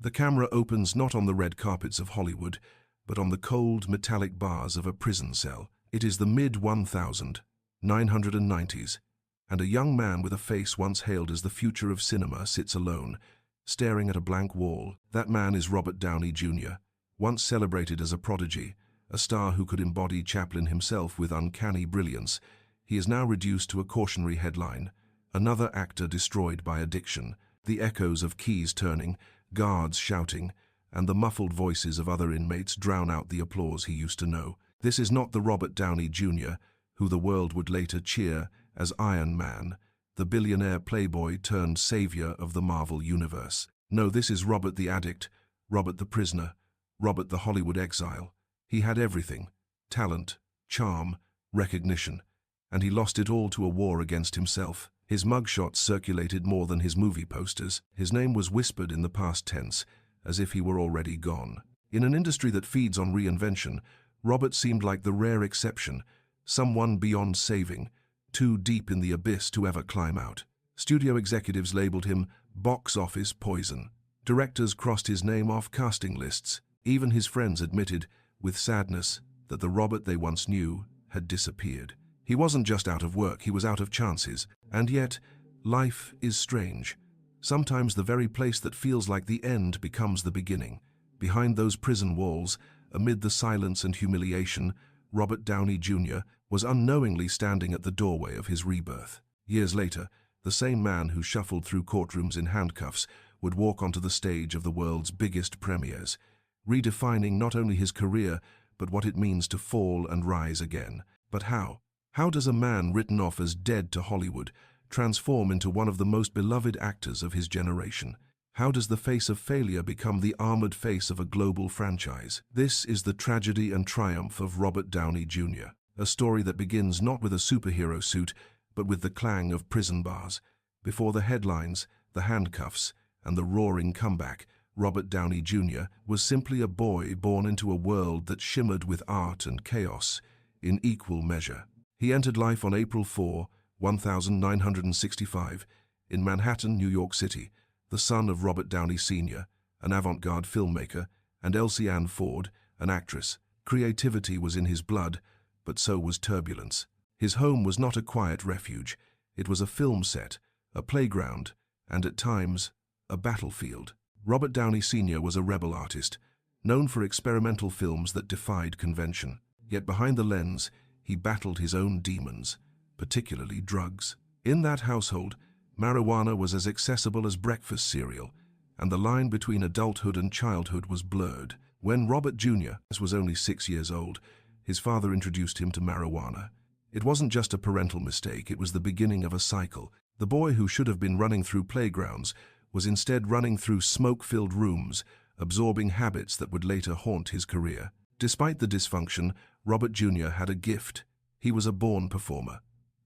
The camera opens not on the red carpets of Hollywood, but on the cold, metallic bars of a prison cell. It is the mid-1990s, and a young man with a face once hailed as the future of cinema sits alone, staring at a blank wall. That man is Robert Downey Jr., once celebrated as a prodigy, a star who could embody Chaplin himself with uncanny brilliance. He is now reduced to a cautionary headline: another actor destroyed by addiction. The echoes of keys turning, guards shouting, and the muffled voices of other inmates drown out the applause he used to know. This is not the Robert Downey Jr. who the world would later cheer as Iron Man, the billionaire playboy turned savior of the Marvel Universe. No, this is Robert the addict, Robert the prisoner, Robert the Hollywood exile. He had everything: talent, charm, recognition, and he lost it all to a war against himself. His mugshots circulated more than his movie posters. His name was whispered in the past tense, as if he were already gone. In an industry that feeds on reinvention, Robert seemed like the rare exception, someone beyond saving, too deep in the abyss to ever climb out. Studio executives labeled him box office poison. Directors crossed his name off casting lists. Even his friends admitted, with sadness, that the Robert they once knew had disappeared. He wasn't just out of work, he was out of chances. And yet, life is strange. Sometimes the very place that feels like the end becomes the beginning. Behind those prison walls, amid the silence and humiliation, Robert Downey Jr. was unknowingly standing at the doorway of his rebirth. Years later, the same man who shuffled through courtrooms in handcuffs would walk onto the stage of the world's biggest premieres, redefining not only his career, but what it means to fall and rise again. But how? How does a man written off as dead to Hollywood transform into one of the most beloved actors of his generation? How does the face of failure become the armored face of a global franchise? This is the tragedy and triumph of Robert Downey Jr., a story that begins not with a superhero suit, but with the clang of prison bars. Before the headlines, the handcuffs, and the roaring comeback, Robert Downey Jr. was simply a boy born into a world that shimmered with art and chaos in equal measure. He entered life on April 4, 1965, in Manhattan, New York City, the son of Robert Downey Sr., an avant-garde filmmaker, and Elsie Ann Ford, an actress. Creativity was in his blood, but so was turbulence. His home was not a quiet refuge. It was a film set, a playground, and at times, a battlefield. Robert Downey Sr. was a rebel artist, known for experimental films that defied convention. Yet behind the lens, he battled his own demons, particularly drugs. In that household, marijuana was as accessible as breakfast cereal, and the line between adulthood and childhood was blurred. When Robert Jr. was only 6 years old, his father introduced him to marijuana. It wasn't just a parental mistake, it was the beginning of a cycle. The boy who should have been running through playgrounds was instead running through smoke-filled rooms, absorbing habits that would later haunt his career. Despite the dysfunction, Robert Jr. had a gift. He was a born performer.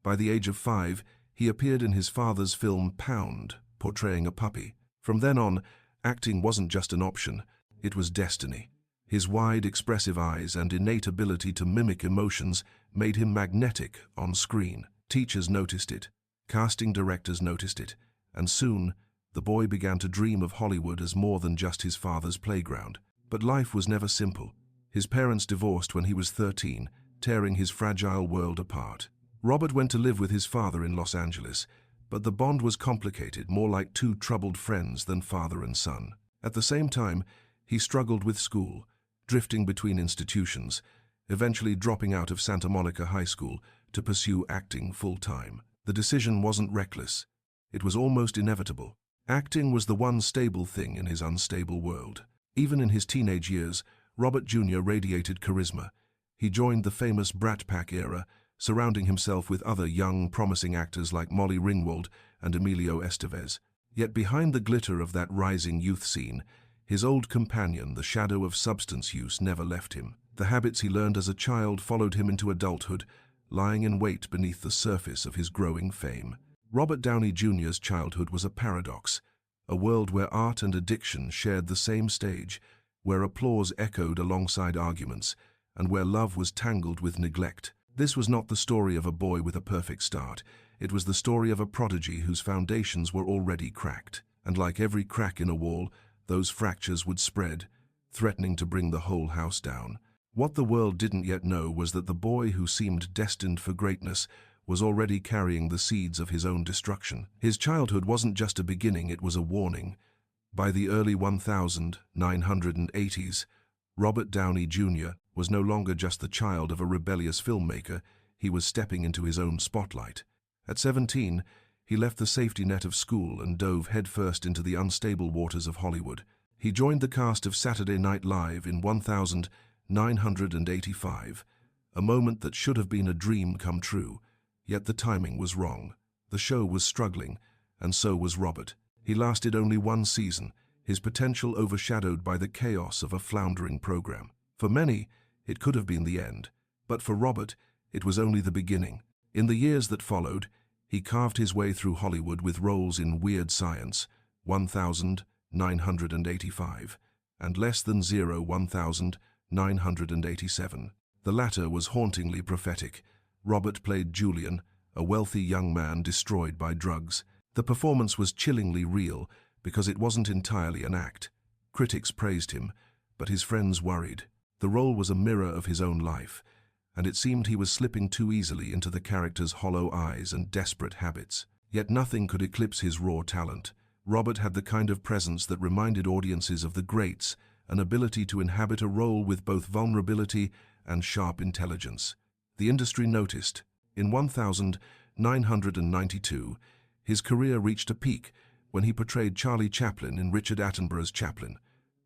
By the age of 5, he appeared in his father's film Pound, portraying a puppy. From then on, acting wasn't just an option, it was destiny. His wide, expressive eyes and innate ability to mimic emotions made him magnetic on screen. Teachers noticed it, casting directors noticed it, and soon, the boy began to dream of Hollywood as more than just his father's playground. But life was never simple. His parents divorced when he was 13, tearing his fragile world apart. Robert went to live with his father in Los Angeles, but the bond was complicated, more like two troubled friends than father and son. At the same time, he struggled with school, drifting between institutions, eventually dropping out of Santa Monica High School to pursue acting full-time. The decision wasn't reckless. It was almost inevitable. Acting was the one stable thing in his unstable world. Even in his teenage years, Robert Jr. radiated charisma. He joined the famous Brat Pack era, surrounding himself with other young, promising actors like Molly Ringwald and Emilio Estevez. Yet behind the glitter of that rising youth scene, his old companion, the shadow of substance use, never left him. The habits he learned as a child followed him into adulthood, lying in wait beneath the surface of his growing fame. Robert Downey Jr.'s childhood was a paradox, a world where art and addiction shared the same stage, where applause echoed alongside arguments, and where love was tangled with neglect. This was not the story of a boy with a perfect start. It was the story of a prodigy whose foundations were already cracked. And like every crack in a wall, those fractures would spread, threatening to bring the whole house down. What the world didn't yet know was that the boy who seemed destined for greatness was already carrying the seeds of his own destruction. His childhood wasn't just a beginning, it was a warning. By the early 1980s, Robert Downey Jr. was no longer just the child of a rebellious filmmaker, he was stepping into his own spotlight. At 17, he left the safety net of school and dove headfirst into the unstable waters of Hollywood. He joined the cast of Saturday Night Live in 1985, a moment that should have been a dream come true, yet the timing was wrong. The show was struggling, and so was Robert. He lasted only one season, his potential overshadowed by the chaos of a floundering program. For many, it could have been the end, but for Robert, it was only the beginning. In the years that followed, he carved his way through Hollywood with roles in Weird Science, 1985, and Less Than Zero, 1987. The latter was hauntingly prophetic. Robert played Julian, a wealthy young man destroyed by drugs. The performance was chillingly real because it wasn't entirely an act. Critics praised him, but his friends worried. The role was a mirror of his own life, and it seemed he was slipping too easily into the character's hollow eyes and desperate habits. Yet nothing could eclipse his raw talent. Robert had the kind of presence that reminded audiences of the greats, an ability to inhabit a role with both vulnerability and sharp intelligence. The industry noticed. In 1992, his career reached a peak when he portrayed Charlie Chaplin in Richard Attenborough's Chaplin.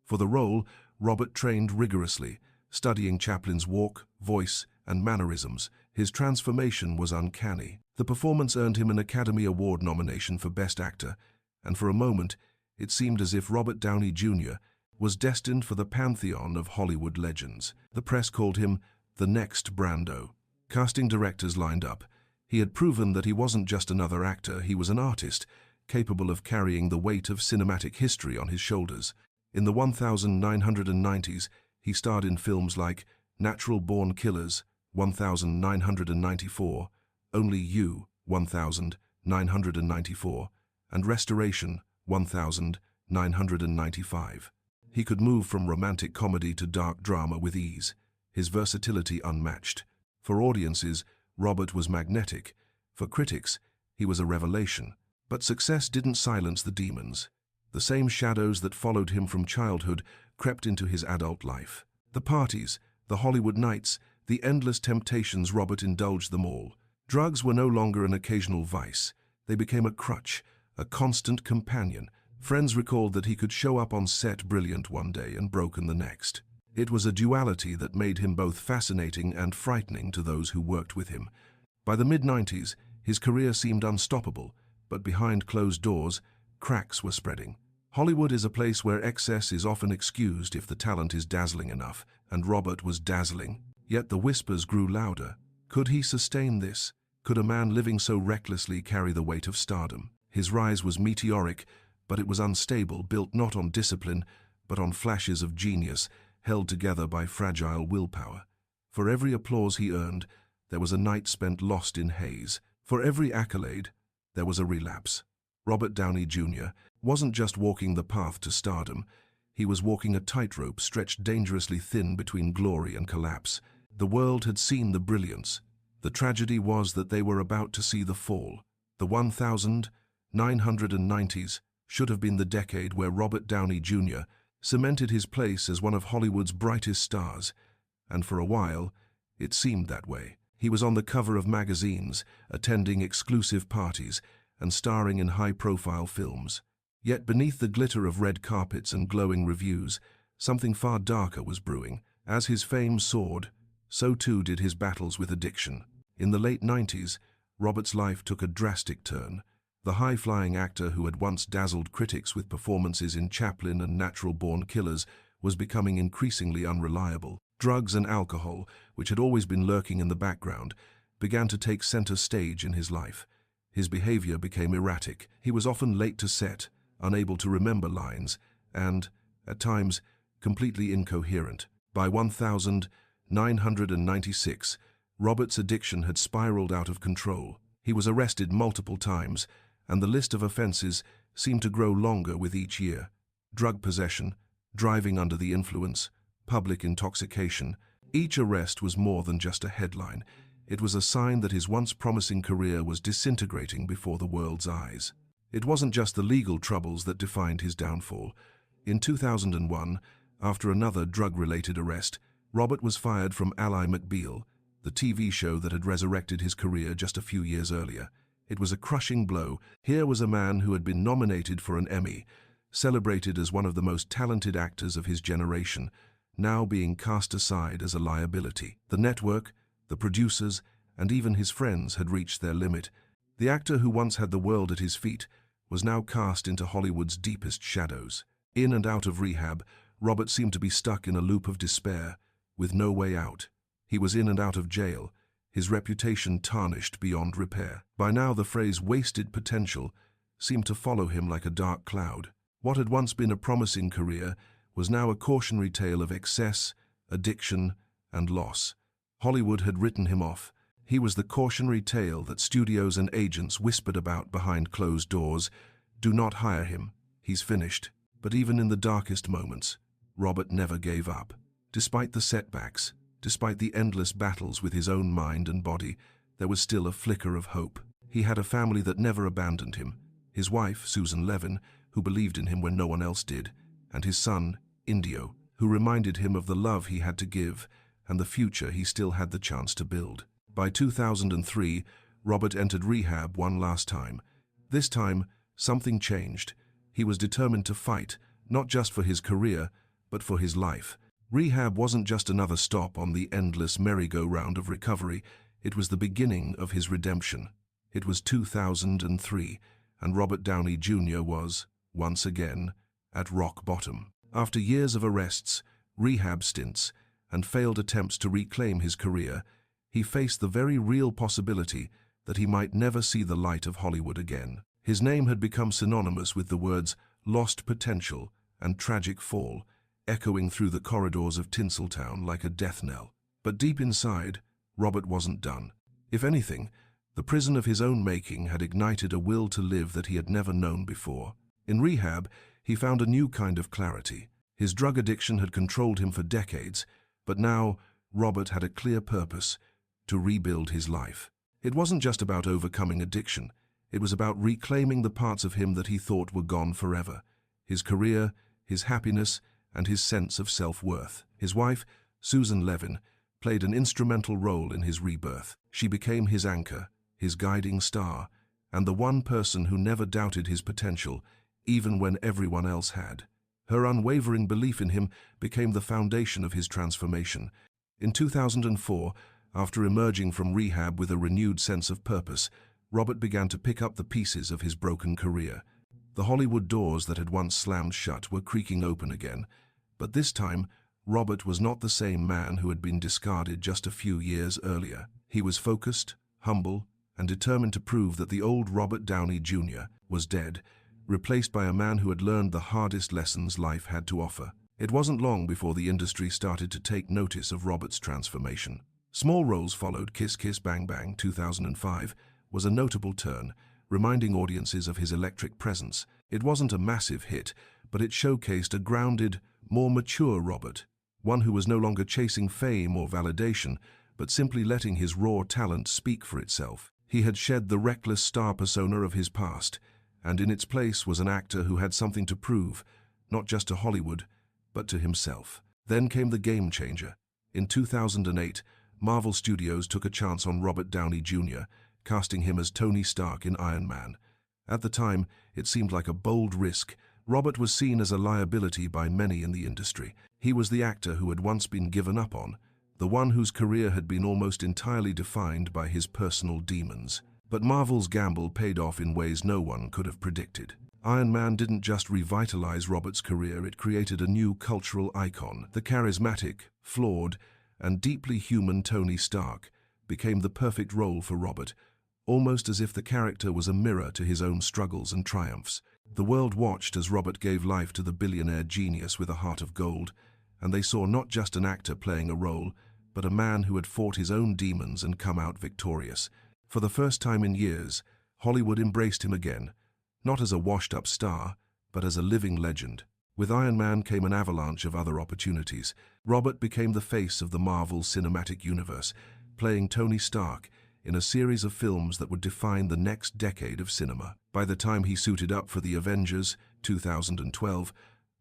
For the role, Robert trained rigorously, studying Chaplin's walk, voice, and mannerisms. His transformation was uncanny. The performance earned him an Academy Award nomination for Best Actor, and for a moment, it seemed as if Robert Downey Jr. was destined for the pantheon of Hollywood legends. The press called him the next Brando. Casting directors lined up. He had proven that he wasn't just another actor, he was an artist, capable of carrying the weight of cinematic history on his shoulders. In the 1990s, he starred in films like Natural Born Killers, 1994, Only You, 1994, and Restoration, 1995. He could move from romantic comedy to dark drama with ease, his versatility unmatched. For audiences, Robert was magnetic. For critics, he was a revelation. But success didn't silence the demons. The same shadows that followed him from childhood crept into his adult life. The parties, the Hollywood nights, the endless temptations, Robert indulged them all. Drugs were no longer an occasional vice. They became a crutch, a constant companion. Friends recalled that he could show up on set brilliant one day and broken the next. It was a duality that made him both fascinating and frightening to those who worked with him. By the mid-90s, his career seemed unstoppable, but behind closed doors, cracks were spreading. Hollywood is a place where excess is often excused if the talent is dazzling enough, and Robert was dazzling. Yet the whispers grew louder. Could he sustain this? Could a man living so recklessly carry the weight of stardom? His rise was meteoric, but it was unstable, built not on discipline, but on flashes of genius, held together by fragile willpower. For every applause he earned, there was a night spent lost in haze. For every accolade, there was a relapse. Robert Downey Jr. wasn't just walking the path to stardom, he was walking a tightrope stretched dangerously thin between glory and collapse. The world had seen the brilliance. The tragedy was that they were about to see the fall. The 1990s should have been the decade where Robert Downey Jr. cemented his place as one of Hollywood's brightest stars, and for a while, it seemed that way. He was on the cover of magazines, attending exclusive parties, and starring in high-profile films. Yet beneath the glitter of red carpets and glowing reviews, something far darker was brewing. As his fame soared, so too did his battles with addiction. In the late 90s, Robert's life took a drastic turn. The high-flying actor who had once dazzled critics with performances in Chaplin and Natural Born Killers was becoming increasingly unreliable. Drugs and alcohol, which had always been lurking in the background, began to take center stage in his life. His behavior became erratic. He was often late to set, unable to remember lines, and, at times, completely incoherent. By 1996, Robert's addiction had spiraled out of control. He was arrested multiple times, and the list of offenses seemed to grow longer with each year. drug possession, driving under the influence, public intoxication. Each arrest was more than just a headline. It was a sign that his once promising career was disintegrating before the world's eyes. It wasn't just the legal troubles that defined his downfall. In 2001, after another drug-related arrest, Robert was fired from Ally McBeal, the TV show that had resurrected his career just a few years earlier. It was a crushing blow. Here was a man who had been nominated for an Emmy, celebrated as one of the most talented actors of his generation, now being cast aside as a liability. The network, the producers, and even his friends had reached their limit. The actor who once had the world at his feet was now cast into Hollywood's deepest shadows. In and out of rehab, Robert seemed to be stuck in a loop of despair, with no way out. He was in and out of jail, his reputation tarnished beyond repair. By now the phrase "wasted potential" seemed to follow him like a dark cloud. What had once been a promising career was now a cautionary tale of excess, addiction, and loss. Hollywood had written him off. He was the cautionary tale that studios and agents whispered about behind closed doors. Do not hire him. He's finished. But even in the darkest moments, Robert never gave up. Despite the setbacks, despite the endless battles with his own mind and body, there was still a flicker of hope. He had a family that never abandoned him. His wife, Susan Levin, who believed in him when no one else did, and his son, Indio, who reminded him of the love he had to give and the future he still had the chance to build. By 2003, Robert entered rehab one last time. This time, something changed. He was determined to fight, not just for his career, but for his life. Rehab wasn't just another stop on the endless merry-go-round of recovery. It was the beginning of his redemption. It was 2003, and Robert Downey Jr. was, once again, at rock bottom. After years of arrests, rehab stints, and failed attempts to reclaim his career, he faced the very real possibility that he might never see the light of Hollywood again. His name had become synonymous with the words "lost potential" and "tragic fall," echoing through the corridors of Tinseltown like a death knell. But deep inside, Robert wasn't done. If anything, the prison of his own making had ignited a will to live that he had never known before. In rehab, he found a new kind of clarity. His drug addiction had controlled him for decades, but now Robert had a clear purpose: to rebuild his life. It wasn't just about overcoming addiction. It was about reclaiming the parts of him that he thought were gone forever: his career, his happiness, and his sense of self-worth. His wife, Susan Levin, played an instrumental role in his rebirth. She became his anchor, his guiding star, and the one person who never doubted his potential, even when everyone else had. Her unwavering belief in him became the foundation of his transformation. In 2004, after emerging from rehab with a renewed sense of purpose, Robert began to pick up the pieces of his broken career. The Hollywood doors that had once slammed shut were creaking open again, but this time, Robert was not the same man who had been discarded just a few years earlier. He was focused, humble, and determined to prove that the old Robert Downey Jr. was dead, replaced by a man who had learned the hardest lessons life had to offer. It wasn't long before the industry started to take notice of Robert's transformation. Small roles followed. Kiss Kiss Bang Bang 2005 was a notable turn, reminding audiences of his electric presence. It wasn't a massive hit, but it showcased a grounded, more mature Robert, one who was no longer chasing fame or validation, but simply letting his raw talent speak for itself. He had shed the reckless star persona of his past, and in its place was an actor who had something to prove, not just to Hollywood, but to himself. Then came the game changer. In 2008, Marvel Studios took a chance on Robert Downey Jr., casting him as Tony Stark in Iron Man. At the time, it seemed like a bold risk. Robert was seen as a liability by many in the industry. He was the actor who had once been given up on, the one whose career had been almost entirely defined by his personal demons. But Marvel's gamble paid off in ways no one could have predicted. Iron Man didn't just revitalize Robert's career, it created a new cultural icon. The charismatic, flawed, and deeply human Tony Stark became the perfect role for Robert, almost as if the character was a mirror to his own struggles and triumphs. The world watched as Robert gave life to the billionaire genius with a heart of gold, and they saw not just an actor playing a role, but a man who had fought his own demons and come out victorious. For the first time in years, Hollywood embraced him again, not as a washed-up star, but as a living legend. With Iron Man came an avalanche of other opportunities. Robert became the face of the Marvel Cinematic Universe, playing Tony Stark in a series of films that would define the next decade of cinema. By the time he suited up for the Avengers, 2012,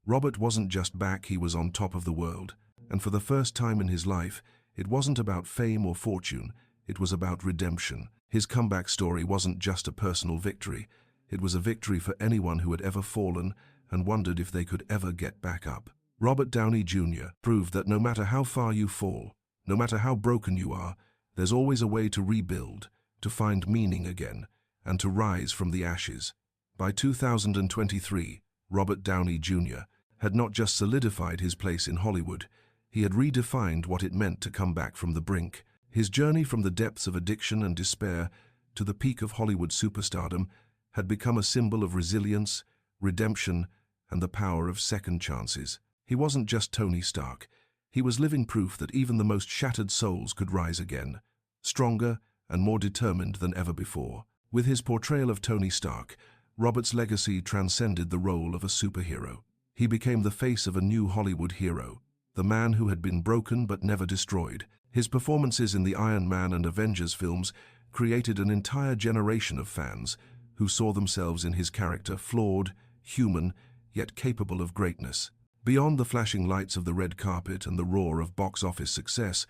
Robert wasn't just back, he was on top of the world. And for the first time in his life, it wasn't about fame or fortune, it was about redemption. His comeback story wasn't just a personal victory, it was a victory for anyone who had ever fallen and wondered if they could ever get back up. Robert Downey Jr. proved that no matter how far you fall, no matter how broken you are, there's always a way to rebuild, to find meaning again, and to rise from the ashes. By 2023, Robert Downey Jr. had not just solidified his place in Hollywood, he had redefined what it meant to come back from the brink. His journey from the depths of addiction and despair to the peak of Hollywood superstardom had become a symbol of resilience, redemption, and the power of second chances. He wasn't just Tony Stark. He was living proof that even the most shattered souls could rise again, stronger and more determined than ever before. With his portrayal of Tony Stark, Robert's legacy transcended the role of a superhero. He became the face of a new Hollywood hero, the man who had been broken but never destroyed. His performances in the Iron Man and Avengers films created an entire generation of fans who saw themselves in his character, flawed, human, yet capable of greatness. Beyond the flashing lights of the red carpet and the roar of box office success,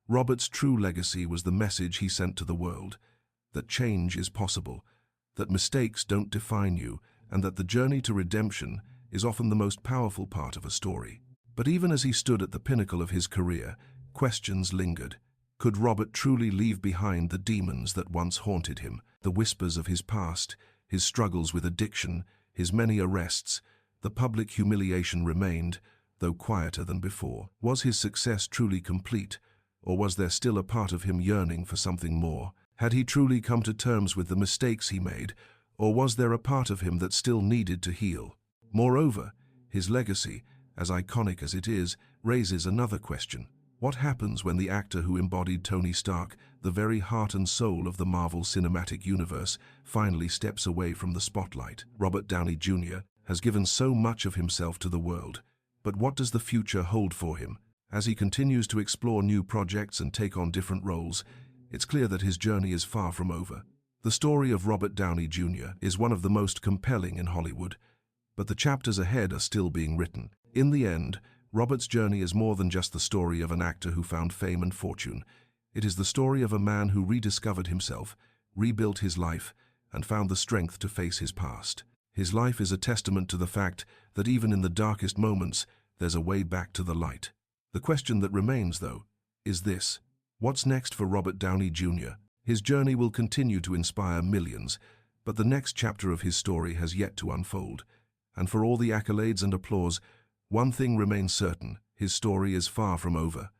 Robert's true legacy was the message he sent to the world, that change is possible, that mistakes don't define you, and that the journey to redemption is often the most powerful part of a story. But even as he stood at the pinnacle of his career, questions lingered. Could Robert truly leave behind the demons that once haunted him, the whispers of his past, his struggles with addiction, his many arrests? The public humiliation remained, though quieter than before. Was his success truly complete, or was there still a part of him yearning for something more? Had he truly come to terms with the mistakes he made, or was there a part of him that still needed to heal? Moreover, his legacy, as iconic as it is, raises another question. What happens when the actor who embodied Tony Stark, the very heart and soul of the Marvel Cinematic Universe, finally steps away from the spotlight? Robert Downey Jr. has given so much of himself to the world, but what does the future hold for him? As he continues to explore new projects and take on different roles, it's clear that his journey is far from over. The story of Robert Downey Jr. is one of the most compelling in Hollywood, but the chapters ahead are still being written. In the end, Robert's journey is more than just the story of an actor who found fame and fortune. It is the story of a man who rediscovered himself, rebuilt his life, and found the strength to face his past. His life is a testament to the fact that even in the darkest moments, there's a way back to the light. The question that remains, though, is this: what's next for Robert Downey Jr.? His journey will continue to inspire millions, but the next chapter of his story has yet to unfold. And for all the accolades and applause, one thing remains certain: his story is far from over.